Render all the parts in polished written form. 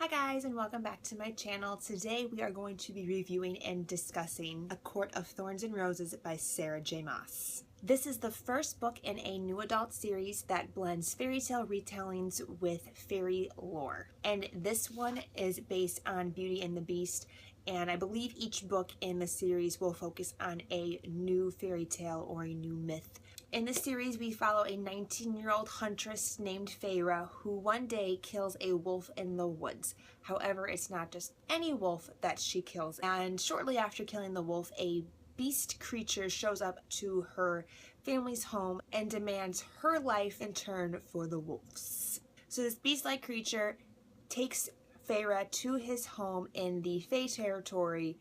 Hi guys, and welcome back to my channel. Today we are going to be reviewing and discussing A Court of Thorns and Roses by Sarah J. Maas. This is the first book in a new adult series that blends fairy tale retellings with fairy lore. And this one is based on Beauty and the Beast, and I believe each book in the series will focus on a new fairy tale or a new myth. In this series, we follow a 19-year-old huntress named Feyre who one day kills a wolf in the woods. However, it's not just any wolf that she kills, and shortly after killing the wolf, a beast creature shows up to her family's home and demands her life in turn for the wolf's. So this beast-like creature takes Feyre to his home in the Fae territory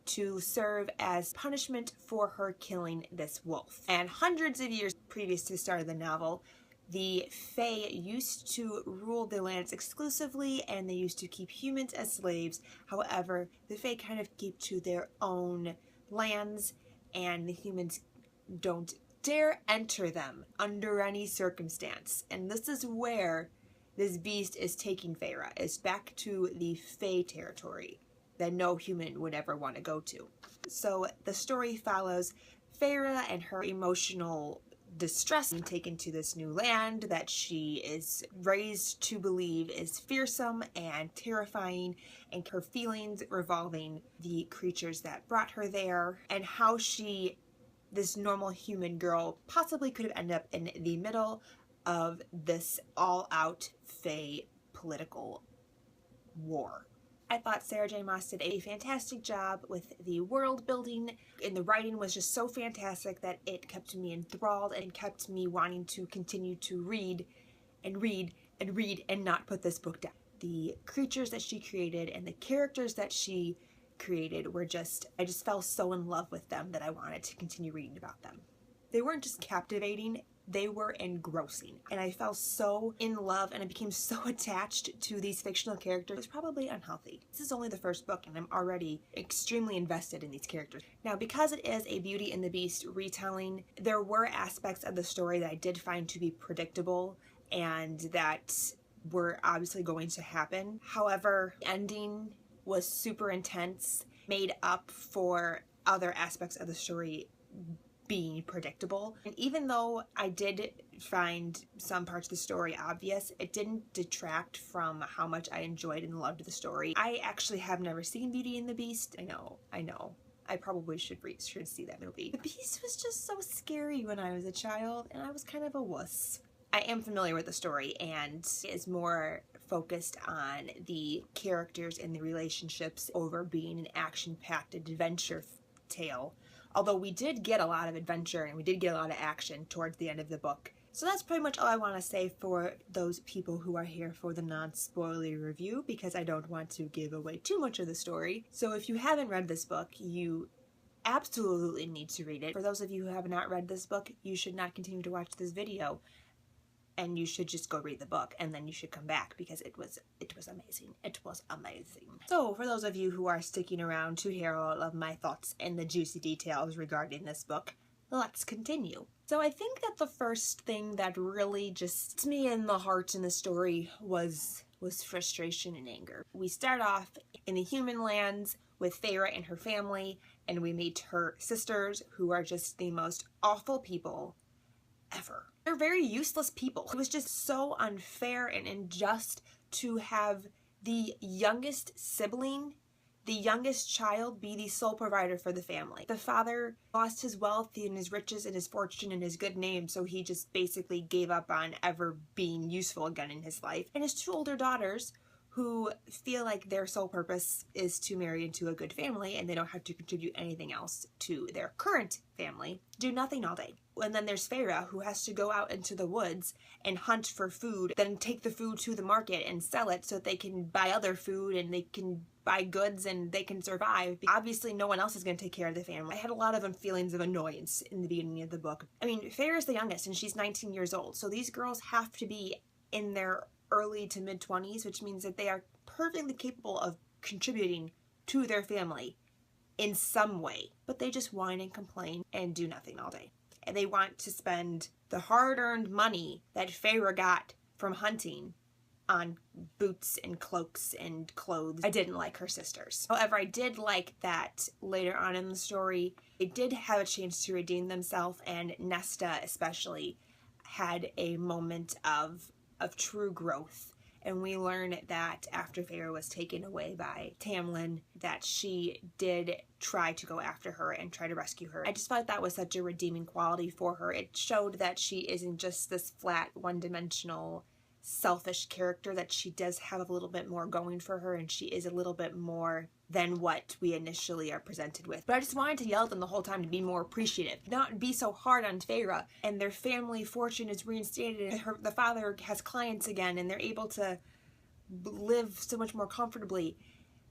to serve as punishment for her killing this wolf. And hundreds of years previous to the start of the novel, the Fae used to rule the lands exclusively, and they used to keep humans as slaves. However, the Fae kind of keep to their own lands, and the humans don't dare enter them under any circumstance. And this is where this beast is taking Feyre, is back to the Fae territory that no human would ever want to go to. So the story follows Feyre and her emotional distress being taken to this new land that she is raised to believe is fearsome and terrifying, and her feelings revolving the creatures that brought her there, and how she, this normal human girl, possibly could have ended up in the middle of this all-out Fae political war. I thought Sarah J. Maas did a fantastic job with the world building, and the writing was just so fantastic that it kept me enthralled and kept me wanting to continue to read and read and read and not put this book down. The creatures that she created and the characters that she created were just, I just fell so in love with them that I wanted to continue reading about them. They weren't just captivating, they were engrossing, and I fell so in love and I became so attached to these fictional characters. It's probably unhealthy. This is only the first book and I'm already extremely invested in these characters. Now, because it is a Beauty and the Beast retelling, there were aspects of the story that I did find to be predictable and that were obviously going to happen. However, the ending was super intense, made up for other aspects of the story being predictable. And even though I did find some parts of the story obvious, it didn't detract from how much I enjoyed and loved the story. I actually have never seen Beauty and the Beast. I know. I probably should see that movie. The Beast was just so scary when I was a child, and I was kind of a wuss. I am familiar with the story and is more focused on the characters and the relationships over being an action-packed adventure tale. Although we did get a lot of adventure and we did get a lot of action towards the end of the book. So that's pretty much all I want to say for those people who are here for the non-spoilery review, because I don't want to give away too much of the story. So if you haven't read this book, you absolutely need to read it. For those of you who have not read this book, you should not continue to watch this video, and you should just go read the book, and then you should come back because it was amazing. It was amazing. So for those of you who are sticking around to hear all of my thoughts and the juicy details regarding this book, let's continue. So I think that the first thing that really just hit me in the heart in the story was frustration and anger. We start off in the human lands with Feyre and her family, and we meet her sisters, who are just the most awful people ever. They're very useless people. It was just so unfair and unjust to have the youngest sibling, the youngest child, be the sole provider for the family. The father lost his wealth and his riches and his fortune and his good name, so he just basically gave up on ever being useful again in his life. And his two older daughters, who feel like their sole purpose is to marry into a good family and they don't have to contribute anything else to their current family, do nothing all day. And then there's Feyre, who has to go out into the woods and hunt for food, then take the food to the market and sell it so that they can buy other food and they can buy goods and they can survive. Obviously, no one else is going to take care of the family. I had a lot of feelings of annoyance in the beginning of the book. I mean, Feyre's the youngest and she's 19 years old, so these girls have to be in their early to mid-20s, which means that they are perfectly capable of contributing to their family in some way. But they just whine and complain and do nothing all day. And they want to spend the hard-earned money that Feyre got from hunting on boots and cloaks and clothes. I didn't like her sisters. However, I did like that later on in the story, they did have a chance to redeem themselves, and Nesta especially had a moment of true growth. And we learn that after Feyre was taken away by Tamlin, that she did try to go after her and try to rescue her. I just felt that was such a redeeming quality for her. It showed that she isn't just this flat, one-dimensional, selfish character, that she does have a little bit more going for her, and she is a little bit more than what we initially are presented with. But I just wanted to yell at them the whole time to be more appreciative, not be so hard on Feyre, and their family fortune is reinstated, and the father has clients again, and they're able to live so much more comfortably.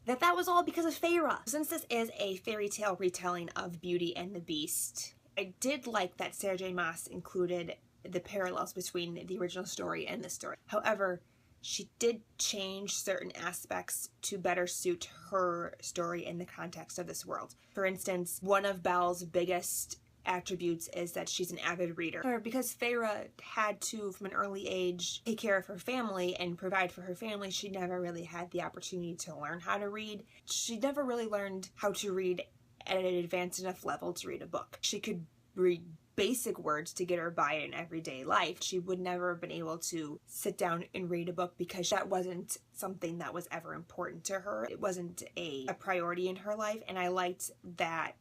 That was all because of Feyre. Since this is a fairy tale retelling of Beauty and the Beast, I did like that Sarah J. Maas included the parallels between the original story and this story. However, she did change certain aspects to better suit her story in the context of this world. For instance, one of Belle's biggest attributes is that she's an avid reader. However, because Feyre had to, from an early age, take care of her family and provide for her family, she never really had the opportunity to learn how to read. She never really learned how to read at an advanced enough level to read a book. She could read basic words to get her by in everyday life. She would never have been able to sit down and read a book because that wasn't something that was ever important to her. It wasn't a priority in her life, and I liked that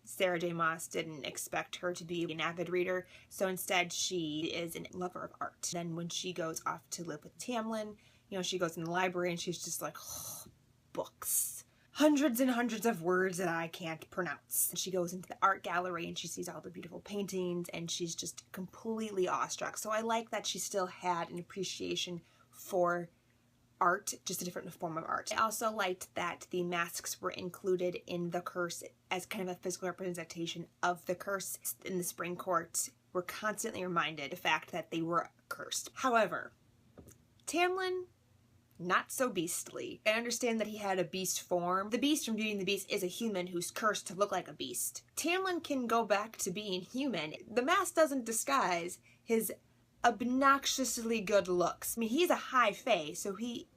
Sarah J. Maas didn't expect her to be an avid reader, so instead she is a lover of art. Then when she goes off to live with Tamlin, she goes in the library and she's just like, oh, books. Hundreds and hundreds of words that I can't pronounce. And she goes into the art gallery and she sees all the beautiful paintings and she's just completely awestruck. So I like that she still had an appreciation for art, just a different form of art. I also liked that the masks were included in the curse as kind of a physical representation of the curse. In the Spring Court, we're constantly reminded of the fact that they were cursed. However, Tamlin, not so beastly. I understand that he had a beast form. The beast from Beauty and the Beast is a human who's cursed to look like a beast. Tamlin can go back to being human. The mask doesn't disguise his obnoxiously good looks. I mean, he's a high fae, so he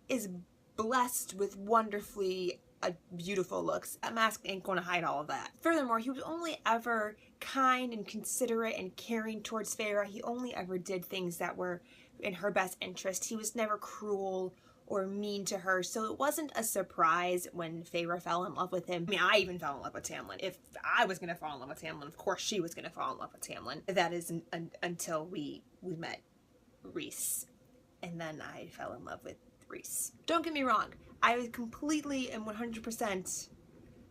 is blessed with wonderfully beautiful looks. That mask ain't gonna hide all of that. Furthermore, he was only ever kind and considerate and caring towards Feyre. He only ever did things that were in her best interest. He was never cruel or mean to her, so it wasn't a surprise when Feyre fell in love with him. I mean, I even fell in love with Tamlin. If I was gonna fall in love with Tamlin, of course she was gonna fall in love with Tamlin. That is until we met Rhys, and then I fell in love with Rhys. Don't get me wrong, I was completely and 100%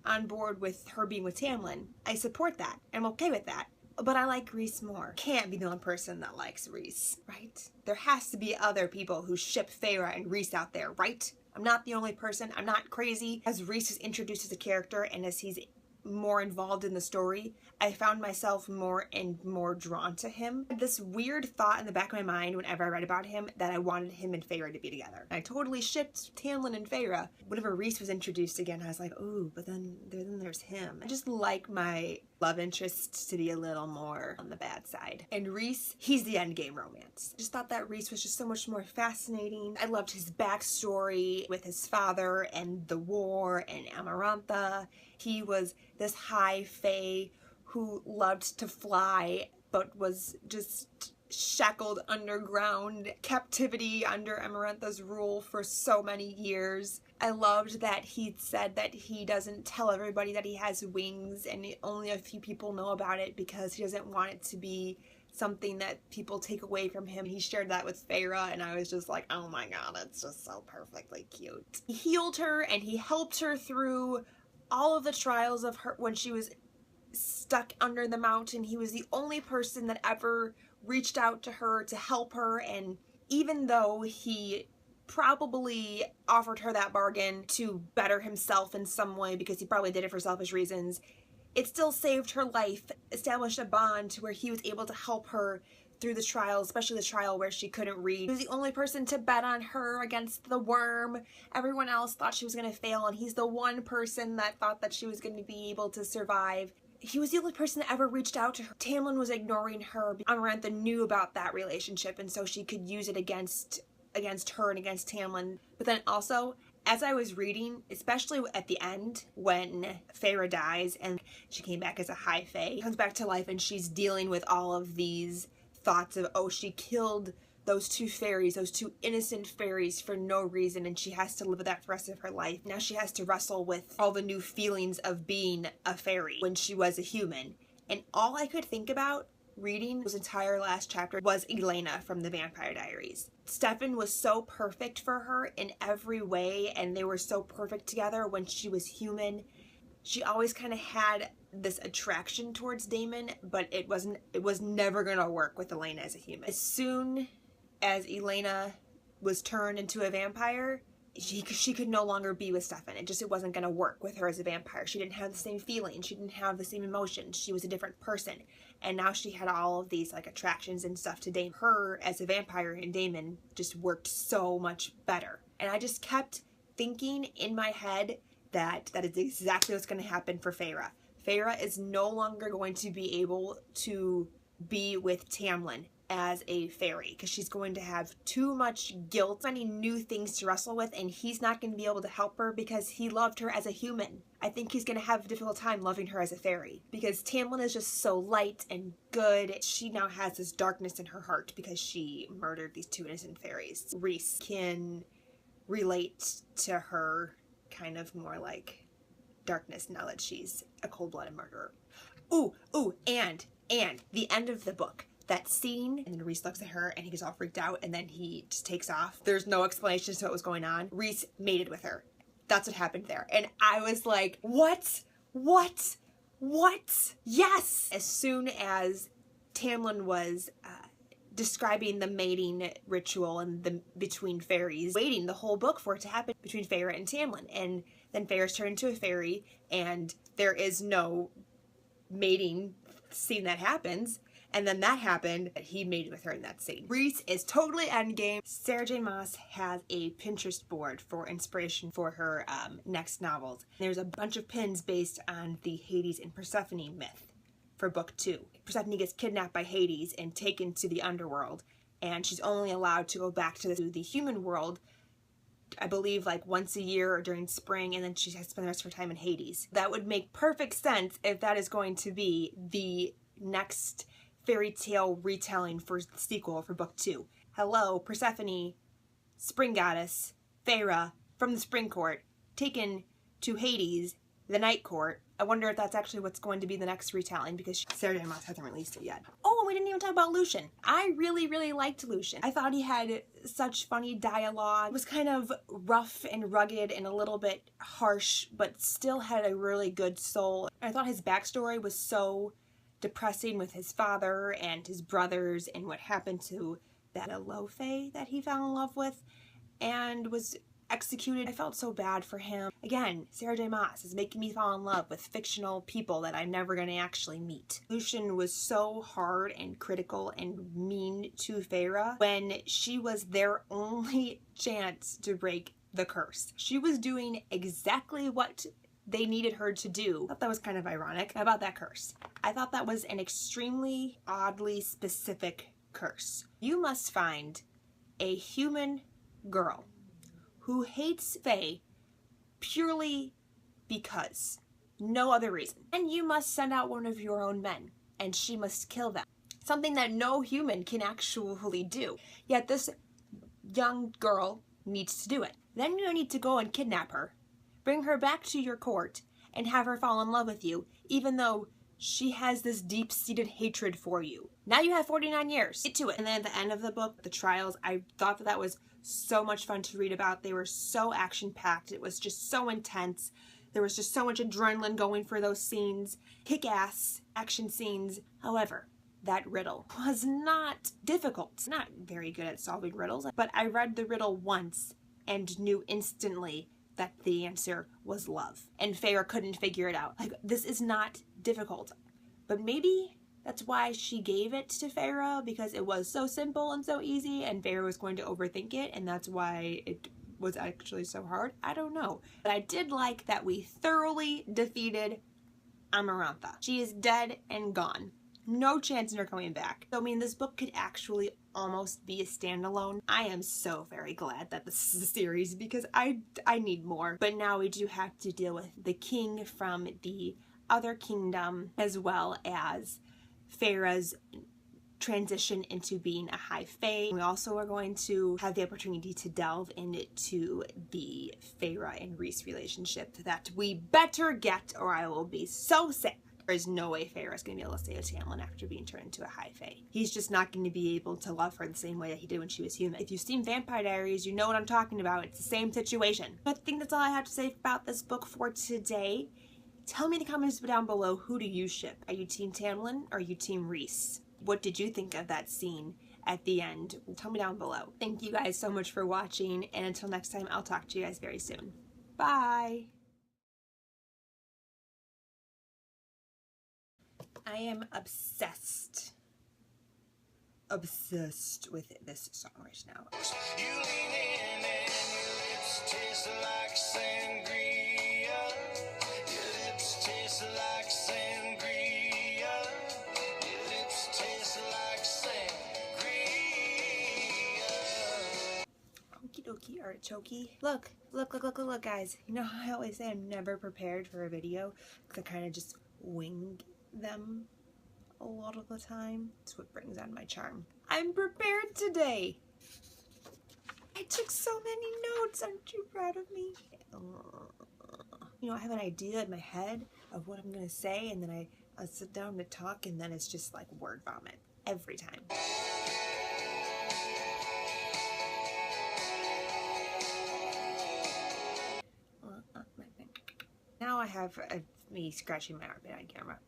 on board with her being with Tamlin. I support that. I'm okay with that. But I like Rhys more. Can't be the only person that likes Rhys, right? There has to be other people who ship Feyre and Rhys out there, right? I'm not the only person. I'm not crazy. As Rhys is introduced as a character and as he's more involved in the story, I found myself more and more drawn to him. This weird thought in the back of my mind whenever I read about him that I wanted him and Feyre to be together. I totally shipped Tamlin and Feyre. Whenever Rhys was introduced again, I was like, ooh, but then there's him. I just like my love interests to be a little more on the bad side. And Rhys, he's the endgame romance. I just thought that Rhys was just so much more fascinating. I loved his backstory with his father and the war and Amarantha. He was this high fae who loved to fly, but was just shackled underground captivity under Amarantha's rule for so many years. I loved that he said that he doesn't tell everybody that he has wings and only a few people know about it because he doesn't want it to be something that people take away from him. He shared that with Feyre and I was just like, oh my god, it's just so perfectly cute. He healed her and he helped her through all of the trials of her when she was stuck under the mountain. He was the only person that ever reached out to her to help her, and even though he probably offered her that bargain to better himself in some way because he probably did it for selfish reasons, it still saved her life, established a bond to where he was able to help her through the trial, especially the trial where she couldn't read. He was the only person to bet on her against the worm. Everyone else thought she was going to fail, and he's the one person that thought that she was going to be able to survive. He was the only person that ever reached out to her. Tamlin was ignoring her. Amarantha knew about that relationship, and so she could use it against against her and against Tamlin. But then also, as I was reading, especially at the end, when Feyre dies and she came back as a high fae, comes back to life and she's dealing with all of these thoughts of, oh, she killed those two fairies, those two innocent fairies for no reason, and she has to live with that for the rest of her life. Now she has to wrestle with all the new feelings of being a fairy when she was a human. And all I could think about reading this entire last chapter was Elena from the Vampire Diaries. Stefan was so perfect for her in every way, and they were so perfect together when she was human. She always kind of had this attraction towards Damon, but it was never gonna work with Elena as a human. As soon as Elena was turned into a vampire, she could no longer be with Stefan. It wasn't going to work with her as a vampire. She didn't have the same feelings. She didn't have the same emotions. She was a different person. And now she had all of these like attractions and stuff to Damon. Her as a vampire and Damon just worked so much better. And I just kept thinking in my head that is exactly what's going to happen for Feyre. Feyre is no longer going to be able to be with Tamlin as a fairy because she's going to have too much guilt, many new things to wrestle with, and he's not going to be able to help her because he loved her as a human. I think he's going to have a difficult time loving her as a fairy because Tamlin is just so light and good. She now has this darkness in her heart because she murdered these two innocent fairies. Rhys can relate to her kind of more like darkness now that she's a cold-blooded murderer. Ooh, and the end of the book. That scene, and then Rhys looks at her and he gets all freaked out and then he just takes off. There's no explanation to what was going on. Rhys mated with her. That's what happened there. And I was like, what? Yes! As soon as Tamlin was describing the mating ritual and between fairies, waiting the whole book for it to happen between Feyre and Tamlin. And then Feyre's turned into a fairy and there is no mating scene that happens. And then that happened, he mated with her in that scene. Rhys is totally endgame. Sarah J. Maas has a Pinterest board for inspiration for her next novels. There's a bunch of pins based on the Hades and Persephone myth for book 2. Persephone gets kidnapped by Hades and taken to the underworld, and she's only allowed to go back to the human world, I believe, like once a year or during spring, and then she has to spend the rest of her time in Hades. That would make perfect sense if that is going to be the next fairy tale retelling for the sequel for book 2. Hello, Persephone, spring goddess, Feyre from the spring court, taken to Hades, the night court. I wonder if that's actually what's going to be the next retelling because Sarah J. Maas hasn't released it yet. Oh, and we didn't even talk about Lucien. I really liked Lucien. I thought he had such funny dialogue. It was kind of rough and rugged and a little bit harsh, but still had a really good soul. I thought his backstory was so depressing with his father and his brothers and what happened to that low fae that he fell in love with and was executed. I felt so bad for him. Again, Sarah J. Maas is making me fall in love with fictional people that I'm never going to actually meet. Lucien was so hard and critical and mean to Feyre when she was their only chance to break the curse. She was doing exactly what they needed her to do. I thought that was kind of ironic about that curse. I thought that was an extremely oddly specific curse. You must find a human girl who hates fae purely because, no other reason. And you must send out one of your own men and she must kill them. Something that no human can actually do. Yet this young girl needs to do it. Then you need to go and kidnap her, bring her back to your court, and have her fall in love with you, even though she has this deep-seated hatred for you. Now you have 49 years. Get to it. And then at the end of the book, the trials, I thought that was so much fun to read about. They were so action-packed. It was just so intense. There was just so much adrenaline going for those scenes. Kick-ass action scenes. However, that riddle was not difficult. Not very good at solving riddles, but I read the riddle once and knew instantly that the answer was love. And Feyre couldn't figure it out. Like, this is not difficult. But maybe that's why she gave it to Feyre, because it was so simple and so easy, and Feyre was going to overthink it, and that's why it was actually so hard. I don't know. But I did like that we thoroughly defeated Amarantha. She is dead and gone. No chance in her coming back. So, I mean, this book could actually almost be a standalone. I am so very glad that this is a series because I need more. But now we do have to deal with the king from the other kingdom, as well as Feyre's transition into being a high fae. We also are going to have the opportunity to delve into the Feyre and Rhys relationship that we better get, or I will be so sad. There is no way Feyre is going to be able to stay with Tamlin after being turned into a high fae. He's just not going to be able to love her the same way that he did when she was human. If you've seen Vampire Diaries, you know what I'm talking about. It's the same situation. I think that's all I have to say about this book for today. Tell me in the comments down below, who do you ship? Are you Team Tamlin or are you Team Rhys? What did you think of that scene at the end? Tell me down below. Thank you guys so much for watching, and until next time, I'll talk to you guys very soon. Bye! I am obsessed with this song right now. You lean in and your lips taste like sangria. Your lips taste like sangria. Your lips taste like sangria. Okie dokie artichoke. Look, guys. You know how I always say I'm never prepared for a video because I kind of just wing them a lot of the time. That's what brings on my charm. I'm prepared today. I took so many notes. Aren't you proud of me? You know, I have an idea in my head of what I'm gonna say, and then I sit down to talk, and then it's just like word vomit every time. Now I have me scratching my armpit on camera.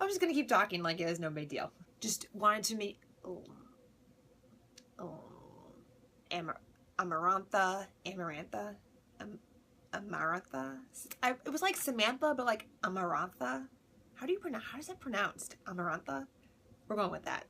I'm just gonna keep talking like it was no big deal. Just wanted to meet Amarantha. It was like Samantha, but like Amarantha. How does that pronounced? Amarantha? We're going with that.